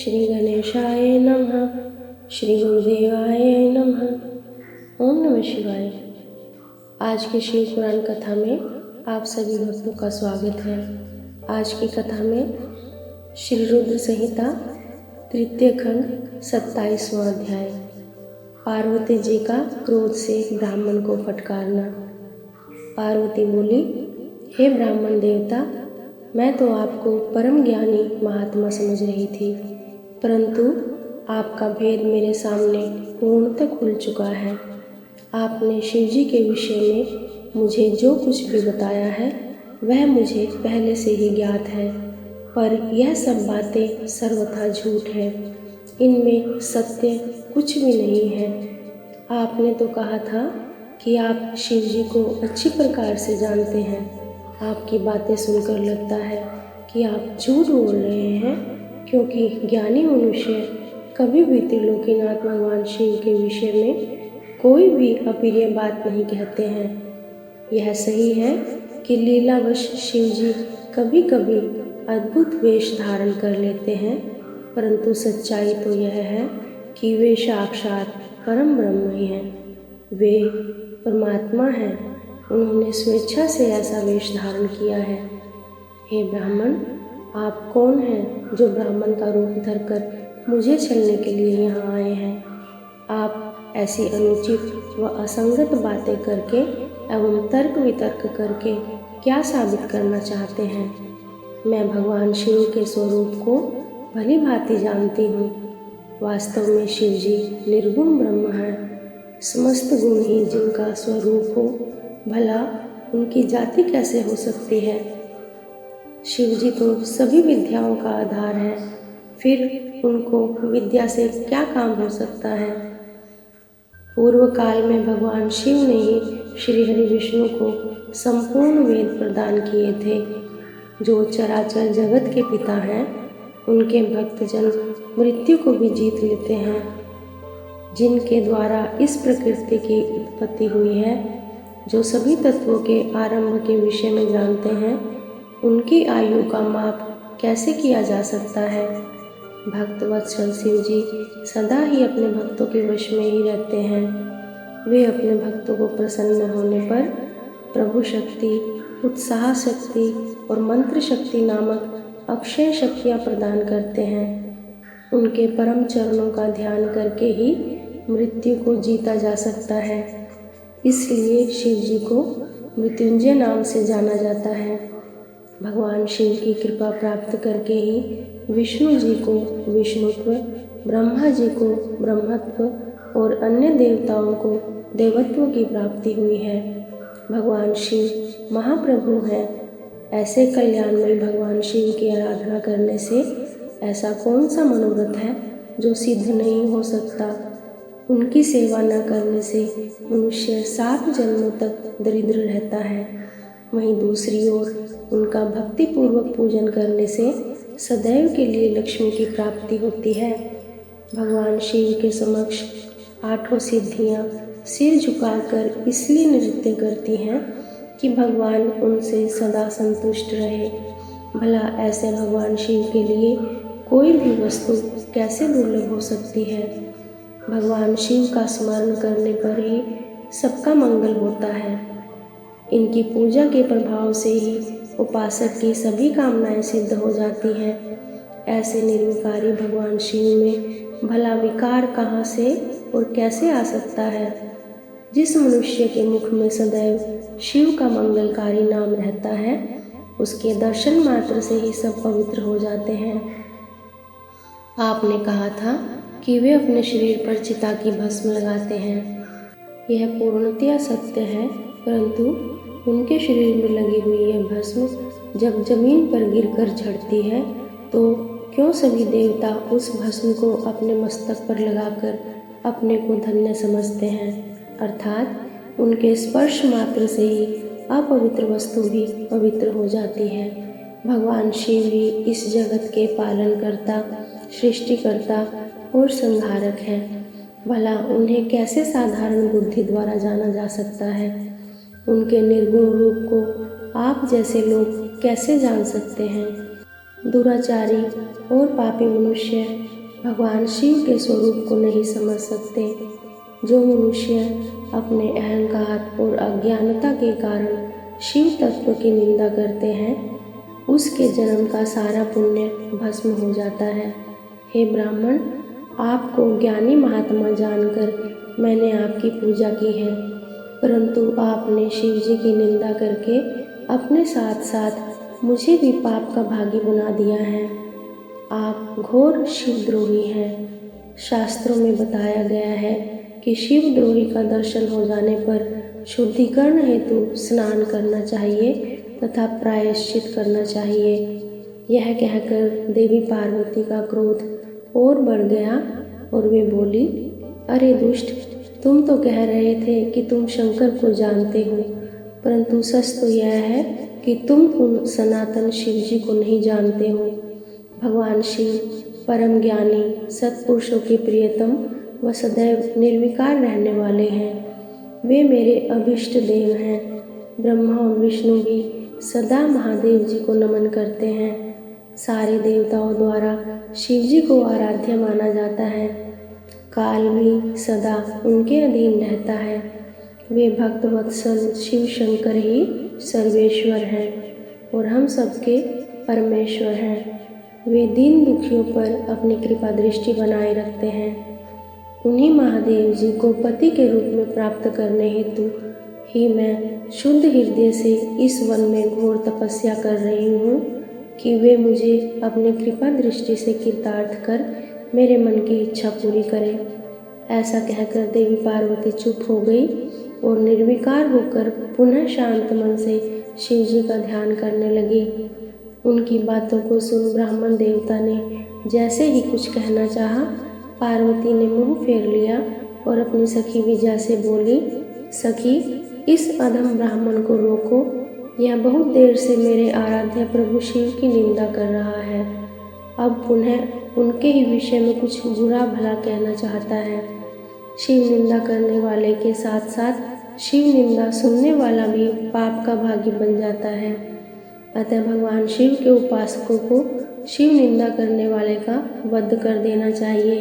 श्री गणेशाय नमः। श्री गुरुदेवाय नमः। ओम नमः शिवाय। आज की शिव पुराण कथा में आप सभी भक्तों का स्वागत है। आज की कथा में श्री रुद्र संहिता तृतीय खंड 27वां अध्याय, पार्वती जी का क्रोध से ब्राह्मण को फटकारना। पार्वती बोली, हे ब्राह्मण देवता, मैं तो आपको परम ज्ञानी महात्मा समझ रही थी, परंतु आपका भेद मेरे सामने पूर्णतः खुल चुका है। आपने शिवजी के विषय में मुझे जो कुछ भी बताया है वह मुझे पहले से ही ज्ञात है, पर यह सब बातें सर्वथा झूठ है, इनमें सत्य कुछ भी नहीं है। आपने तो कहा था कि आप शिवजी को अच्छी प्रकार से जानते हैं। आपकी बातें सुनकर लगता है कि आप झूठ बोल रहे हैं, क्योंकि ज्ञानी मनुष्य कभी भी त्रिलोकीनाथ भगवान शिव के विषय में कोई भी अप्रिय बात नहीं कहते हैं। यह सही है कि लीलावश शिवजी कभी कभी अद्भुत वेश धारण कर लेते हैं, परंतु सच्चाई तो यह है कि वे साक्षात परम ब्रह्म ही हैं। वे परमात्मा हैं, उन्होंने स्वेच्छा से ऐसा वेश धारण किया है। हे ब्राह्मण, आप कौन हैं जो ब्राह्मण का रूप धरकर मुझे छलने के लिए यहाँ आए हैं? आप ऐसी अनुचित व असंगत बातें करके एवं तर्क वितर्क करके क्या साबित करना चाहते हैं? मैं भगवान शिव के स्वरूप को भली भांति जानती हूँ। वास्तव में शिवजी निर्गुण ब्रह्म है। समस्त गुण ही जिनका स्वरूप हो, भला उनकी जाति कैसे हो सकती है? शिवजी तो सभी विद्याओं का आधार है, फिर उनको विद्या से क्या काम हो सकता है? पूर्व काल में भगवान शिव ने ही श्री हरि विष्णु को संपूर्ण वेद प्रदान किए थे। जो चराचर जगत के पिता हैं, उनके भक्तजन मृत्यु को भी जीत लेते हैं। जिनके द्वारा इस प्रकृति की उत्पत्ति हुई है, जो सभी तत्वों के आरंभ के विषय में जानते हैं, उनकी आयु का माप कैसे किया जा सकता है? भक्त वत्सल शिवजी सदा ही अपने भक्तों के वश में ही रहते हैं। वे अपने भक्तों को प्रसन्न होने पर प्रभु शक्ति, उत्साह शक्ति और मंत्र शक्ति नामक अक्षय शक्तियाँ प्रदान करते हैं। उनके परम चरणों का ध्यान करके ही मृत्यु को जीता जा सकता है। इसलिए शिवजी को मृत्युंजय नाम से जाना जाता है। भगवान शिव की कृपा प्राप्त करके ही विष्णु जी को विष्णुत्व, ब्रह्मा जी को ब्रह्मत्व और अन्य देवताओं को देवत्व की प्राप्ति हुई है। भगवान शिव महाप्रभु हैं। ऐसे कल्याणमयी भगवान शिव की आराधना करने से ऐसा कौन सा मनोरथ है जो सिद्ध नहीं हो सकता? उनकी सेवा न करने से मनुष्य 7 जन्मों तक दरिद्र रहता है। वहीं दूसरी ओर उनका भक्तिपूर्वक पूजन करने से सदैव के लिए लक्ष्मी की प्राप्ति होती है। भगवान शिव के समक्ष 8 सिद्धियां सिर झुकाकर इसलिए नृत्य करती हैं कि भगवान उनसे सदा संतुष्ट रहे। भला ऐसे भगवान शिव के लिए कोई भी वस्तु कैसे दुर्लभ हो सकती है? भगवान शिव का स्मरण करने पर ही सबका मंगल होता है। इनकी पूजा के प्रभाव से ही उपासक की सभी कामनाएं सिद्ध हो जाती हैं। ऐसे निर्विकारी भगवान शिव में भला विकार कहाँ से और कैसे आ सकता है? जिस मनुष्य के मुख में सदैव शिव का मंगलकारी नाम रहता है, उसके दर्शन मात्र से ही सब पवित्र हो जाते हैं। आपने कहा था कि वे अपने शरीर पर चिता की भस्म लगाते हैं। यह पूर्णतया सत्य है, परंतु उनके शरीर में लगी हुई यह भस्म जब जमीन पर गिरकर झड़ती है, तो क्यों सभी देवता उस भस्म को अपने मस्तक पर लगाकर अपने को धन्य समझते हैं? अर्थात उनके स्पर्श मात्र से ही अपवित्र वस्तु भी पवित्र हो जाती है। भगवान शिव ही इस जगत के पालनकर्ता, सृष्टिकर्ता और संहारक हैं। भला उन्हें कैसे साधारण बुद्धि द्वारा जाना जा सकता है? उनके निर्गुण रूप को आप जैसे लोग कैसे जान सकते हैं? दुराचारी और पापी मनुष्य भगवान शिव के स्वरूप को नहीं समझ सकते। जो मनुष्य अपने अहंकार और अज्ञानता के कारण शिव तत्व की निंदा करते हैं, उसके जन्म का सारा पुण्य भस्म हो जाता है। हे ब्राह्मण, आपको ज्ञानी महात्मा जानकर मैंने आपकी पूजा की है, परंतु आपने शिव जी की निंदा करके अपने साथ साथ मुझे भी पाप का भागी बना दिया है। आप घोर शिवद्रोही हैं। शास्त्रों में बताया गया है कि शिवद्रोही का दर्शन हो जाने पर शुद्धिकरण हेतु स्नान करना चाहिए तथा प्रायश्चित करना चाहिए। यह कहकर देवी पार्वती का क्रोध और बढ़ गया और वे बोली, अरे दुष्ट, तुम तो कह रहे थे कि तुम शंकर को जानते हो, परंतु सच तो यह है कि तुम उन सनातन शिव जी को नहीं जानते हो। भगवान शिव परम ज्ञानी, सत्पुरुषों के प्रियतम व सदैव निर्विकार रहने वाले हैं। वे मेरे अभिष्ट देव हैं। ब्रह्मा और विष्णु भी सदा महादेव जी को नमन करते हैं। सारे देवताओं द्वारा शिव जी को आराध्य माना जाता है। काल भी सदा उनके अधीन रहता है। वे भक्त वत्सल शिव शंकर ही सर्वेश्वर हैं और हम सबके परमेश्वर हैं। वे दीन दुखियों पर अपनी कृपा दृष्टि बनाए रखते हैं। उन्हीं महादेव जी को पति के रूप में प्राप्त करने हेतु ही मैं शुद्ध हृदय से इस वन में घोर तपस्या कर रही हूँ कि वे मुझे अपनी कृपा दृष्टि से कृतार्थ कर मेरे मन की इच्छा पूरी करें। ऐसा कहकर देवी पार्वती चुप हो गई और निर्विकार होकर पुनः शांत मन से शिव जी का ध्यान करने लगी। उनकी बातों को सुन ब्राह्मण देवता ने जैसे ही कुछ कहना चाहा, पार्वती ने मुंह फेर लिया और अपनी सखी विजया से बोली, सखी, इस अधम ब्राह्मण को रोको। यह बहुत देर से मेरे आराध्य प्रभु शिव की निंदा कर रहा है। अब पुनः उनके ही विषय में कुछ बुरा भला कहना चाहता है। शिव निंदा करने वाले के साथ साथ शिव निंदा सुनने वाला भी पाप का भागी बन जाता है। अतः भगवान शिव के उपासकों को शिव निंदा करने वाले का वध कर देना चाहिए।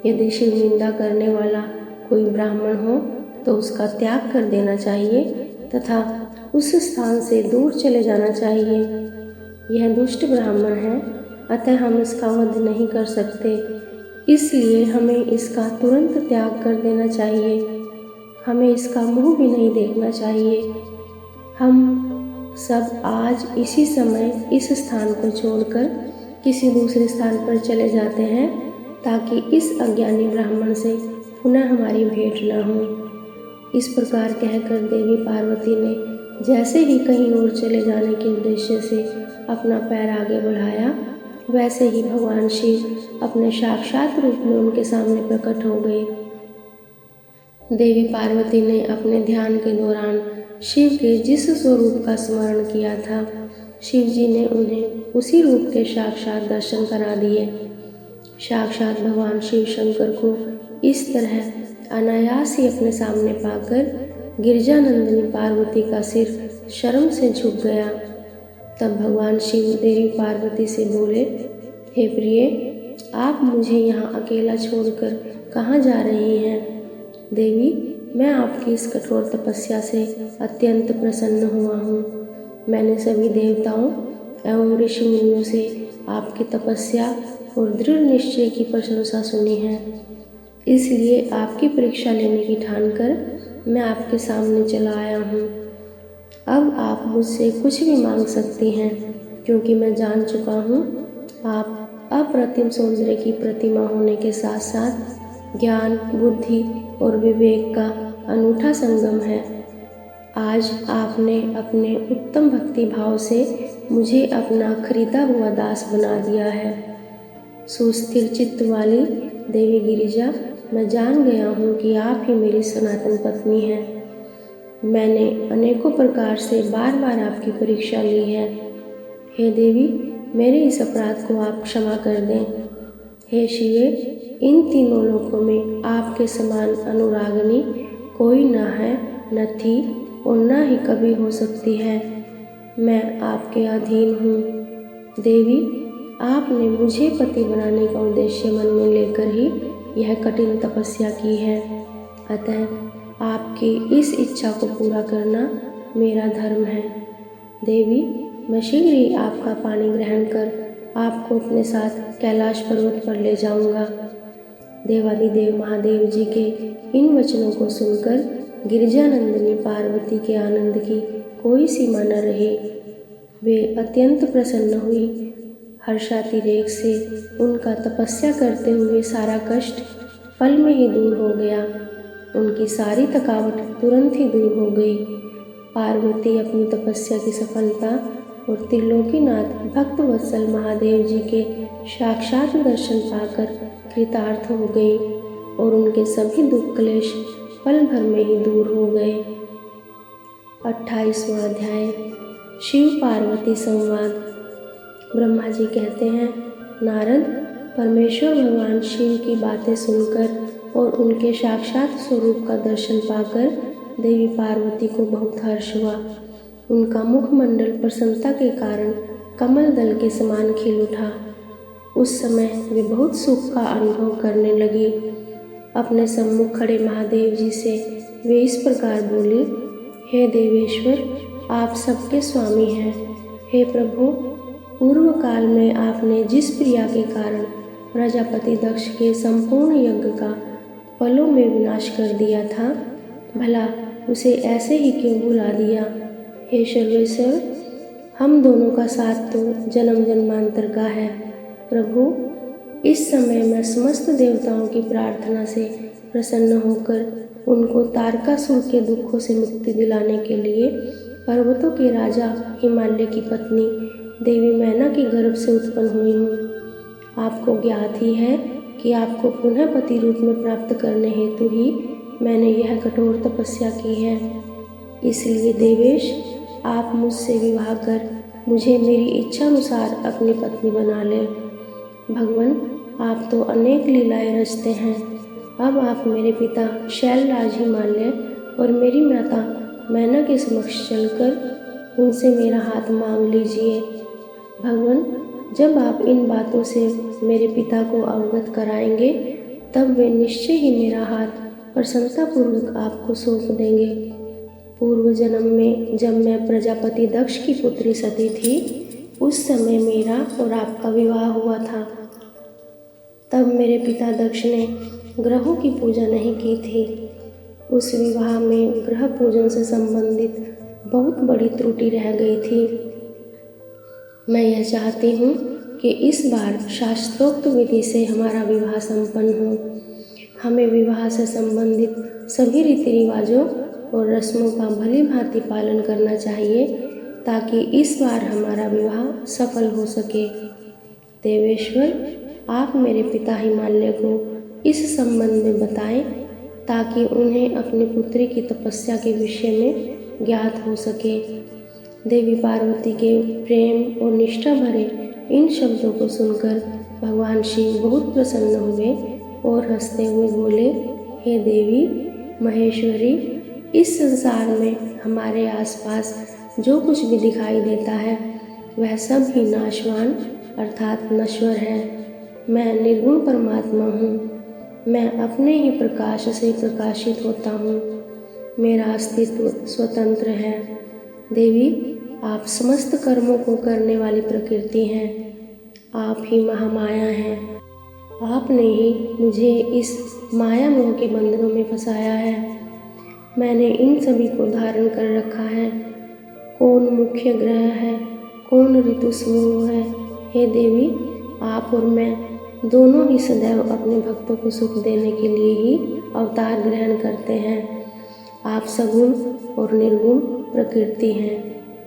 यदि शिव निंदा करने वाला कोई ब्राह्मण हो तो उसका त्याग कर देना चाहिए तथा उस स्थान से दूर चले जाना चाहिए। यह दुष्ट ब्राह्मण है, अतः हम इसका वध नहीं कर सकते, इसलिए हमें इसका तुरंत त्याग कर देना चाहिए। हमें इसका मुंह भी नहीं देखना चाहिए। हम सब आज इसी समय इस स्थान को छोड़कर किसी दूसरे स्थान पर चले जाते हैं ताकि इस अज्ञानी ब्राह्मण से पुनः हमारी भेंट न हो। इस प्रकार कहकर देवी पार्वती ने जैसे ही कहीं और चले जाने के उद्देश्य से अपना पैर आगे बढ़ाया, वैसे ही भगवान शिव अपने साक्षात रूप में उनके सामने प्रकट हो गए। देवी पार्वती ने अपने ध्यान के दौरान शिव के जिस स्वरूप का स्मरण किया था, शिव जी ने उन्हें उसी रूप के साक्षात दर्शन करा दिए। साक्षात भगवान शिव शंकर को इस तरह अनायास ही अपने सामने पाकर गिरजानंदिनी पार्वती का सिर शर्म से झुक गया। तब भगवान शिव देवी पार्वती से बोले, हे प्रिय, आप मुझे यहाँ अकेला छोड़कर कहाँ जा रही हैं? देवी, मैं आपकी इस कठोर तपस्या से अत्यंत प्रसन्न हुआ हूँ। मैंने सभी देवताओं एवं ऋषि मुनियों से आपकी तपस्या और दृढ़ निश्चय की प्रशंसा सुनी है, इसलिए आपकी परीक्षा लेने की ठानकर मैं आपके सामने चला आया हूँ। अब आप मुझसे कुछ भी मांग सकती हैं, क्योंकि मैं जान चुका हूँ आप अप्रतिम सौंदर्य की प्रतिमा होने के साथ साथ ज्ञान, बुद्धि और विवेक का अनूठा संगम है। आज आपने अपने उत्तम भक्ति भाव से मुझे अपना खरीदा हुआ दास बना दिया है। सुस्थिर चित्त वाली देवी गिरिजा, मैं जान गया हूँ कि आप ही मेरी सनातन पत्नी हैं। मैंने अनेकों प्रकार से बार बार आपकी परीक्षा ली है। हे देवी, मेरे इस अपराध को आप क्षमा कर दें। हे शिवे, इन तीनों लोकों में आपके समान अनुरागनी कोई न है, न थी और न ही कभी हो सकती है। मैं आपके अधीन हूँ। देवी, आपने मुझे पति बनाने का उद्देश्य मन में लेकर ही यह कठिन तपस्या की है, अतः आपकी इस इच्छा को पूरा करना मेरा धर्म है। देवी, मैं शीघ्र ही आपका पानी ग्रहण कर आपको अपने साथ कैलाश पर्वत पर ले जाऊंगा। देवादिदेव महादेव जी के इन वचनों को सुनकर गिरिजानंदिनी पार्वती के आनंद की कोई सीमा न रही। वे अत्यंत प्रसन्न हुई। हर्षातिरेक से उनका तपस्या करते हुए सारा कष्ट पल में ही दूर हो गया। उनकी सारी थकावट तुरंत ही दूर हो गई। पार्वती अपनी तपस्या की सफलता और त्रिलोकीनाथ भक्तवत्सल महादेव जी के साक्षात दर्शन पाकर कृतार्थ हो गई और उनके सभी दुख क्लेश पल भर में ही दूर हो गए। 28वां अध्याय शिव पार्वती संवाद। ब्रह्मा जी कहते हैं, नारद, परमेश्वर भगवान शिव की बातें सुनकर और उनके साक्षात स्वरूप का दर्शन पाकर देवी पार्वती को बहुत हर्ष हुआ। उनका मुखमंडल प्रसन्नता के कारण कमल दल के समान खिल उठा। उस समय वे बहुत सुख का अनुभव करने लगी। अपने सम्मुख खड़े महादेव जी से वे इस प्रकार बोली, हे देवेश्वर, आप सबके स्वामी हैं। हे प्रभु, पूर्व काल में आपने जिस प्रिया के कारण प्रजापति दक्ष के संपूर्ण यज्ञ का पलों में विनाश कर दिया था, भला उसे ऐसे ही क्यों भुला दिया। हे सर्वेश्वर, हम दोनों का साथ तो जन्म जन्मांतर का है। प्रभु, इस समय मैं समस्त देवताओं की प्रार्थना से प्रसन्न होकर उनको तारकासुर के दुखों से मुक्ति दिलाने के लिए पर्वतों के राजा हिमालय की पत्नी देवी मैना के गर्भ से उत्पन्न हुई हूँ। आपको ज्ञात ही है कि आपको पुनः पति रूप में प्राप्त करने हेतु ही मैंने यह कठोर तपस्या की है। इसलिए देवेश, आप मुझसे विवाह कर मुझे मेरी इच्छा अनुसार अपनी पत्नी बना लें। भगवान, आप तो अनेक लीलाएं रचते हैं। अब आप मेरे पिता शैलराज हिमालय और मेरी माता मैना के समक्ष चलकर उनसे मेरा हाथ मांग लीजिए। भगवान, जब आप इन बातों से मेरे पिता को अवगत कराएंगे, तब वे निश्चय ही मेरा हाथ प्रसन्नतापूर्वक आपको सौंप देंगे। पूर्व जन्म में जब मैं प्रजापति दक्ष की पुत्री सती थी, उस समय मेरा और आपका विवाह हुआ था। तब मेरे पिता दक्ष ने ग्रहों की पूजा नहीं की थी। उस विवाह में ग्रह पूजन से संबंधित बहुत बड़ी त्रुटि रह गई थी। मैं यह चाहती हूँ कि इस बार शास्त्रोक्त विधि से हमारा विवाह संपन्न हो। हमें विवाह से संबंधित सभी रीति रिवाजों और रस्मों का भली भांति पालन करना चाहिए, ताकि इस बार हमारा विवाह सफल हो सके। देवेश्वर, आप मेरे पिता हिमालय को इस संबंध में बताएं, ताकि उन्हें अपनी पुत्री की तपस्या के विषय में ज्ञात हो सके। देवी पार्वती के प्रेम और निष्ठा भरे इन शब्दों को सुनकर भगवान शिव बहुत प्रसन्न हुए और हंसते हुए बोले, हे देवी महेश्वरी, इस संसार में हमारे आसपास जो कुछ भी दिखाई देता है वह सब ही नाशवान अर्थात नश्वर है। मैं निर्गुण परमात्मा हूँ। मैं अपने ही प्रकाश से प्रकाशित होता हूँ। मेरा अस्तित्व स्वतंत्र है। देवी, आप समस्त कर्मों को करने वाली प्रकृति हैं। आप ही महामाया हैं। आपने ही मुझे इस माया मोह के बंधनों में फंसाया है। मैंने इन सभी को धारण कर रखा है। कौन मुख्य ग्रह है, कौन ऋतु समूह है। हे देवी, आप और मैं दोनों ही सदैव अपने भक्तों को सुख देने के लिए ही अवतार ग्रहण करते हैं। आप सगुण और निर्गुण प्रकृति हैं।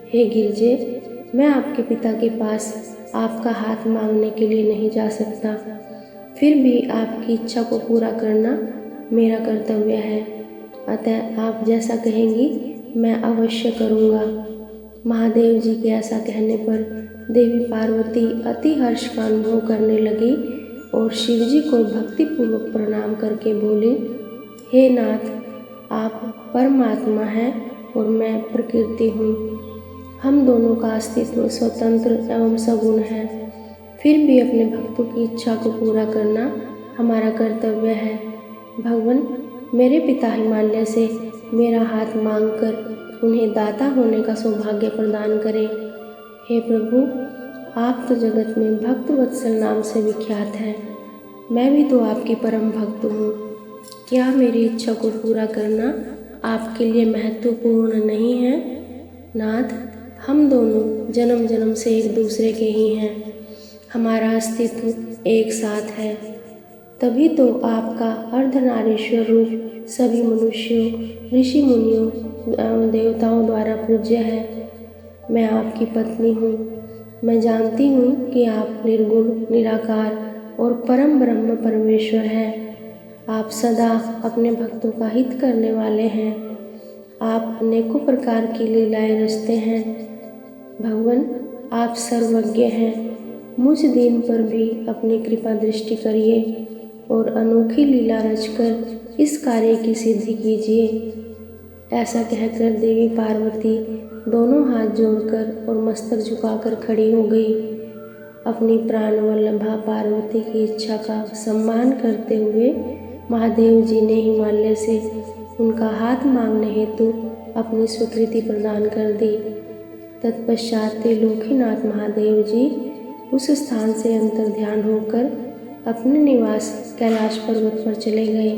हे गिरजे, मैं आपके पिता के पास आपका हाथ मांगने के लिए नहीं जा सकता, फिर भी आपकी इच्छा को पूरा करना मेरा कर्तव्य है। अतः आप जैसा कहेंगी मैं अवश्य करूँगा। महादेव जी के ऐसा कहने पर देवी पार्वती अति हर्ष का अनुभव करने लगी और शिवजी को भक्तिपूर्वक प्रणाम करके बोली, हे नाथ, आप परमात्मा हैं और मैं प्रकृति हूँ। हम दोनों का अस्तित्व स्वतंत्र एवं सगुण है। फिर भी अपने भक्तों की इच्छा को पूरा करना हमारा कर्तव्य है। भगवान मेरे पिता हिमालय से मेरा हाथ मांगकर उन्हें दाता होने का सौभाग्य प्रदान करें। हे प्रभु, आप तो जगत में भक्त वत्सल नाम से विख्यात हैं। मैं भी तो आपकी परम भक्त हूँ। क्या मेरी इच्छा को पूरा करना आपके लिए महत्वपूर्ण नहीं है? नाथ, हम दोनों जन्म जन्म से एक दूसरे के ही हैं। हमारा अस्तित्व एक साथ है। तभी तो आपका अर्धनारीश्वर रूप सभी मनुष्यों, ऋषि मुनियों एवं देवताओं द्वारा पूज्य है। मैं आपकी पत्नी हूँ। मैं जानती हूँ कि आप निर्गुण, निराकार और परम ब्रह्म परमेश्वर हैं। आप सदा अपने भक्तों का हित करने वाले हैं। आप अनेकों प्रकार की लीलाएं रचते हैं। भगवान, आप सर्वज्ञ हैं। मुझ दीन पर भी अपनी कृपा दृष्टि करिए और अनोखी लीला रचकर इस कार्य की सिद्धि कीजिए। ऐसा कहकर देवी पार्वती दोनों हाथ जोड़कर और मस्तक झुकाकर खड़ी हो गई। अपनी प्राण वल्लभा पार्वती की इच्छा का सम्मान करते हुए महादेव जी ने हिमालय से उनका हाथ मांगने हेतु अपनी स्वीकृति प्रदान कर दी। तत्पश्चात त्रिलोकीनाथ महादेव जी उस स्थान से अंतर्ध्यान होकर अपने निवास कैलाश पर्वत पर चले गए।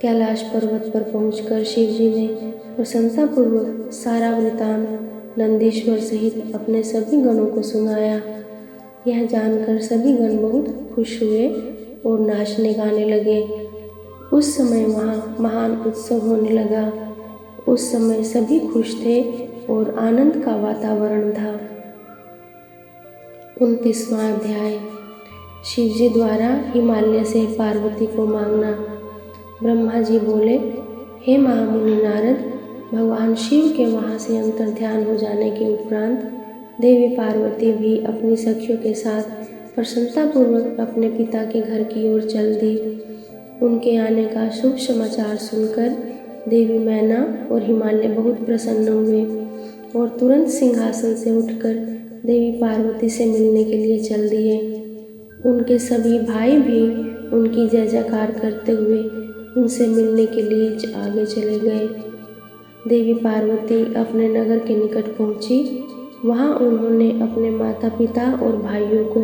कैलाश पर्वत पर पहुंचकर शिव जी ने प्रसन्नतापूर्वक सारा वृतांत नंदीश्वर सहित अपने सभी गणों को सुनाया। यह जानकर सभी गण बहुत खुश हुए और नाचने गाने लगे। उस समय वहाँ महान उत्सव होने लगा। उस समय सभी खुश थे और आनंद का वातावरण था। 29वां अध्याय। शिव जी द्वारा हिमालय से पार्वती को मांगना। ब्रह्मा जी बोले, हे महामुनि नारद, भगवान शिव के वहाँ से अंतर्ध्यान हो जाने के उपरांत देवी पार्वती भी अपनी सखियों के साथ प्रसन्नतापूर्वक अपने पिता के घर की ओर चल दी। उनके आने का शुभ समाचार सुनकर देवी मैना और हिमालय बहुत प्रसन्न हुए और तुरंत सिंहासन से उठकर देवी पार्वती से मिलने के लिए चल दिए। उनके सभी भाई भी उनकी जय जयकार करते हुए उनसे मिलने के लिए आगे चले गए। देवी पार्वती अपने नगर के निकट पहुंची। वहां उन्होंने अपने माता पिता और भाइयों को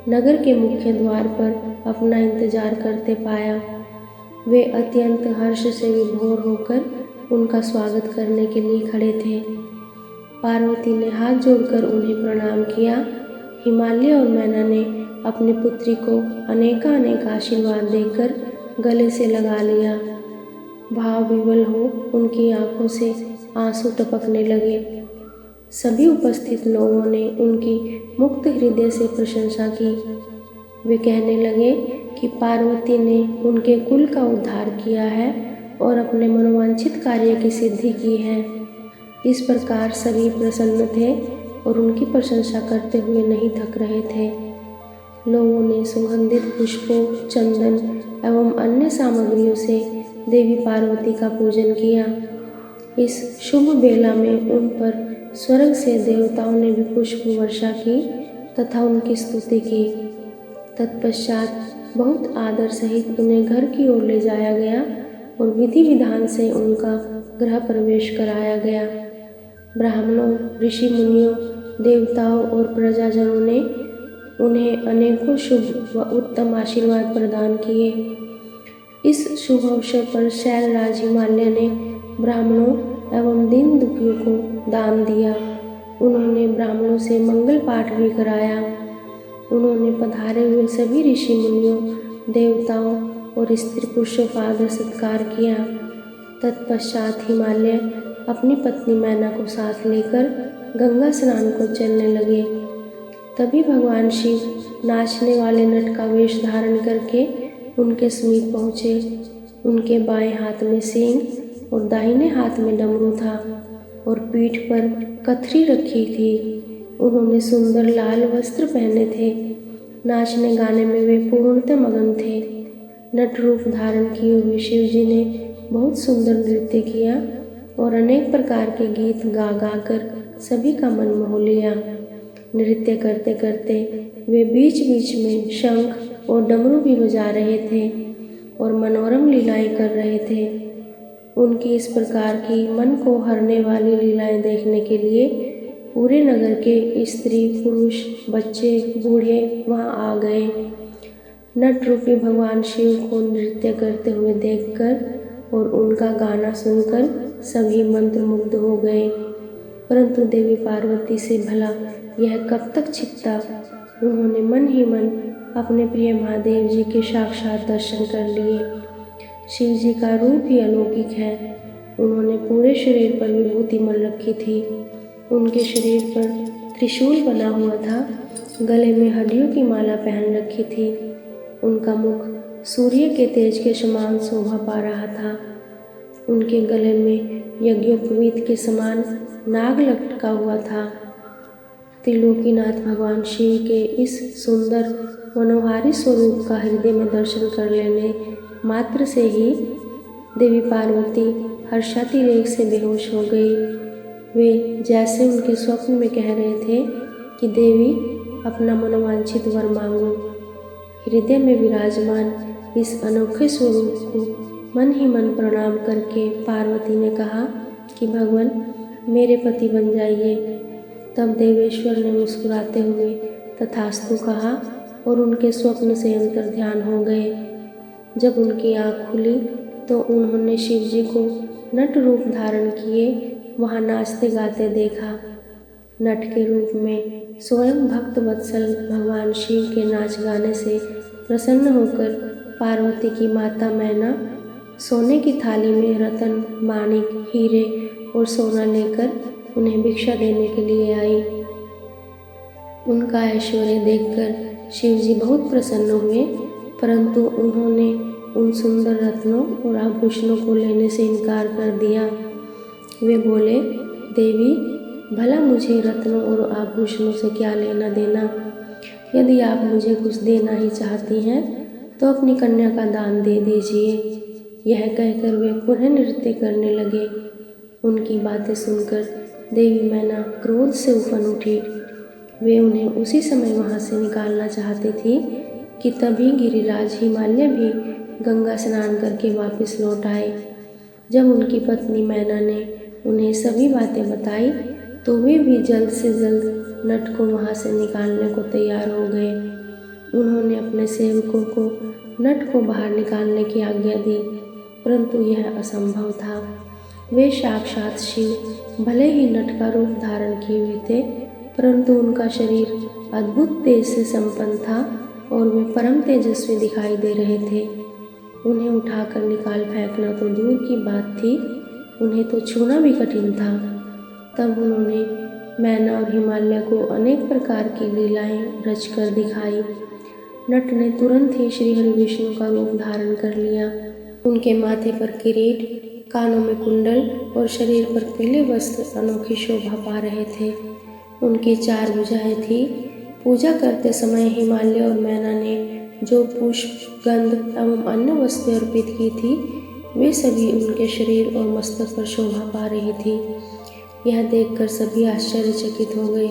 नगर के मुख्य द्वार पर अपना इंतजार करते पाया। वे अत्यंत हर्ष से विभोर होकर उनका स्वागत करने के लिए खड़े थे। पार्वती ने हाथ जोड़कर उन्हें प्रणाम किया। हिमालय और मैना ने अपनी पुत्री को अनेकानेक आशीर्वाद देकर गले से लगा लिया। भाव विवल हो उनकी आंखों से आंसू टपकने लगे। सभी उपस्थित लोगों ने उनकी मुक्त हृदय से प्रशंसा की। वे कहने लगे कि पार्वती ने उनके कुल का उद्धार किया है और अपने मनोवांछित कार्य की सिद्धि की है। इस प्रकार सभी प्रसन्न थे और उनकी प्रशंसा करते हुए नहीं थक रहे थे। लोगों ने सुगंधित पुष्पों, चंदन एवं अन्य सामग्रियों से देवी पार्वती का पूजन किया। इस शुभ बेला में उन पर स्वर्ग से देवताओं ने भी पुष्प वर्षा की तथा उनकी स्तुति की। तत्पश्चात बहुत आदर सहित उन्हें घर की ओर ले जाया गया और विधि विधान से उनका गृह प्रवेश कराया गया। ब्राह्मणों, ऋषि मुनियों, देवताओं और प्रजाजनों ने उन्हें अनेकों शुभ व उत्तम आशीर्वाद प्रदान किए। इस शुभ अवसर पर शैलराज हिमालय ने ब्राह्मणों एवं दीन दुखियों को दान दिया। उन्होंने ब्राह्मणों से मंगल पाठ भी कराया। उन्होंने पधारे हुए सभी ऋषि मुनियों, देवताओं और स्त्री पुरुषों का आदर सत्कार किया। तत्पश्चात हिमालय अपनी पत्नी मैना को साथ लेकर गंगा स्नान को चलने लगे। तभी भगवान शिव नाचने वाले नट का वेश धारण करके उनके समीप पहुँचे। उनके बाएं हाथ में सींग और दाहिने हाथ में डमरू था और पीठ पर कथरी रखी थी। उन्होंने सुंदर लाल वस्त्र पहने थे। नाचने गाने में वे पूर्णतः मगन थे। नट रूप धारण किए हुए शिव जी ने बहुत सुंदर नृत्य किया और अनेक प्रकार के गीत गा गा कर सभी का मन मोह लिया। नृत्य करते करते वे बीच बीच में शंख और डमरू भी बजा रहे थे और मनोरम लीलाएं कर रहे थे। उनकी इस प्रकार की मन को हरने वाली लीलाएं देखने के लिए पूरे नगर के स्त्री पुरुष बच्चे बूढ़े वहां आ गए। नट रूपी भगवान शिव को नृत्य करते हुए देखकर और उनका गाना सुनकर सभी मंत्रमुग्ध हो गए। परंतु देवी पार्वती से भला यह कब तक छिपता। उन्होंने मन ही मन अपने प्रिय महादेव जी के साक्षात दर्शन कर लिए। शिव जी का रूप ही अलौकिक है। उन्होंने पूरे शरीर पर विभूति मल रखी थी। उनके शरीर पर त्रिशूल बना हुआ था। गले में हड्डियों की माला पहन रखी थी। उनका मुख सूर्य के तेज के समान शोभा पा रहा था। उनके गले में यज्ञोपवीत के समान नाग लटका हुआ था। त्रिलोकीनाथ भगवान शिव के इस सुंदर मनोहारी स्वरूप का हृदय में दर्शन कर लेने मात्र से ही देवी पार्वती हर्षातिरेक से बेहोश हो गई। वे जैसे उनके स्वप्न में कह रहे थे कि देवी अपना मनोवांछित वर मांगो। हृदय में विराजमान इस अनोखे स्वरूप को मन ही मन प्रणाम करके पार्वती ने कहा कि भगवान मेरे पति बन जाइए। तब देवेश्वर ने मुस्कुराते हुए तथास्तु कहा और उनके स्वप्न से अंतर्ध्यान हो गए। जब उनकी आँख खुली तो उन्होंने शिव जी को नट रूप धारण किए वहाँ नाचते गाते देखा। नट के रूप में स्वयं भक्त वत्सल भगवान शिव के नाच गाने से प्रसन्न होकर पार्वती की माता मैना सोने की थाली में रतन माणिक हीरे और सोना लेकर उन्हें भिक्षा देने के लिए आई। उनका ऐश्वर्य देखकर शिव जी बहुत प्रसन्न हुए, परंतु उन्होंने उन सुंदर रत्नों और आभूषणों को लेने से इनकार कर दिया। वे बोले, देवी भला मुझे रत्नों और आभूषणों से क्या लेना देना। यदि आप मुझे कुछ देना ही चाहती हैं तो अपनी कन्या का दान दे दीजिए। यह कहकर वे पुनः नृत्य करने लगे। उनकी बातें सुनकर देवी मैना क्रोध से उफन उठी। वे उन्हें उसी समय वहाँ से निकालना चाहती थी कि तभी गिरिराज हिमालय भी गंगा स्नान करके वापस लौट आए। जब उनकी पत्नी मैना ने उन्हें सभी बातें बताई तो वे भी जल्द से जल्द नट को वहाँ से निकालने को तैयार हो गए। उन्होंने अपने सेवकों को नट को बाहर निकालने की आज्ञा दी, परंतु यह असंभव था। वे साक्षात शिव भले ही नट का रूप धारण किए हुए थे, परंतु उनका शरीर अद्भुत तेज से संपन्न था और वे परम तेजस्वी दिखाई दे रहे थे। उन्हें उठाकर निकाल फेंकना तो दूर की बात थी, उन्हें तो छूना भी कठिन था। तब उन्होंने मैना और हिमालय को अनेक प्रकार की लीलाएं रचकर दिखाई। नट ने तुरंत ही श्री हरि विष्णु का रूप धारण कर लिया। उनके माथे पर किरीट, कानों में कुंडल और शरीर पर पीले वस्त्र अनोखी शोभा पा रहे थे। उनकी 4 भुजाएं थी। पूजा करते समय हिमालय और मैना ने जो पुष्प, गंध एवं अन्य वस्तुएं अर्पित की थी, वे सभी उनके शरीर और मस्तक पर शोभा पा रही थी। यह देखकर सभी आश्चर्यचकित हो गए।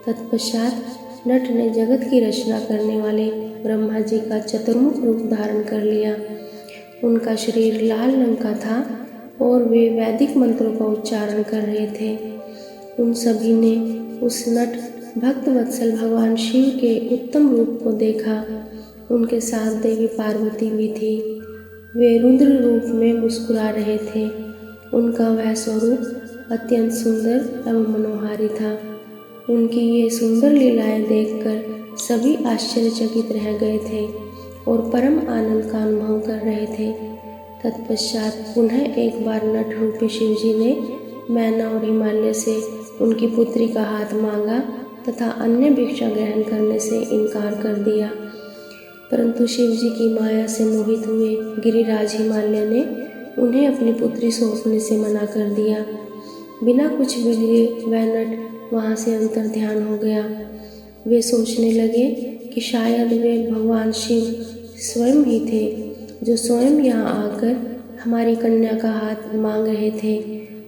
तत्पश्चात नट ने जगत की रचना करने वाले ब्रह्मा जी का चतुर्मुख रूप धारण कर लिया। उनका शरीर लाल रंग का था और वे वैदिक मंत्रों का उच्चारण कर रहे थे। उन सभी ने उस नट भक्त वत्सल भगवान शिव के उत्तम रूप को देखा। उनके साथ देवी पार्वती भी थी। वे रुद्र रूप में मुस्कुरा रहे थे। उनका वह स्वरूप अत्यंत सुंदर एवं मनोहारी था। उनकी ये सुंदर लीलाएं देखकर सभी आश्चर्यचकित रह गए थे और परम आनंद का अनुभव कर रहे थे। तत्पश्चात पुनः एक बार नट रूपी शिव जी ने मैना और हिमालय से उनकी पुत्री का हाथ मांगा तथा अन्य भिक्षा ग्रहण करने से इनकार कर दिया। परंतु शिव जी की माया से मोहित हुए गिरिराज हिमालय ने उन्हें अपनी पुत्री सौंपने से मना कर दिया। बिना कुछ बिगड़े वह नट वहाँ से अंतर्ध्यान हो गया। वे सोचने लगे कि शायद वे भगवान शिव स्वयं ही थे जो स्वयं यहाँ आकर हमारी कन्या का हाथ मांग रहे थे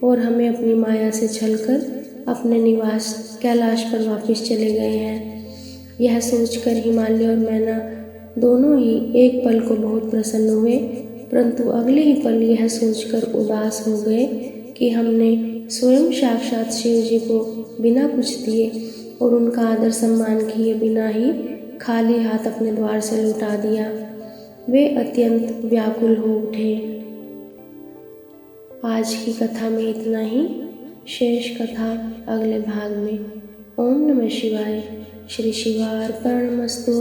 और हमें अपनी माया से छलकर अपने निवास कैलाश पर वापस चले गए हैं। यह सोचकर हिमालय और मैना दोनों ही एक पल को बहुत प्रसन्न हुए, परंतु अगले ही पल यह सोचकर उदास हो गए कि हमने स्वयं साक्षात शिव जी को बिना कुछ दिए और उनका आदर सम्मान किए बिना ही खाली हाथ अपने द्वार से लौटा दिया। वे अत्यंत व्याकुल हो उठे। आज की कथा में इतना ही। शेष कथा अगले भाग में। ओम नमः शिवाय। श्री शिवार्पणमस्तु।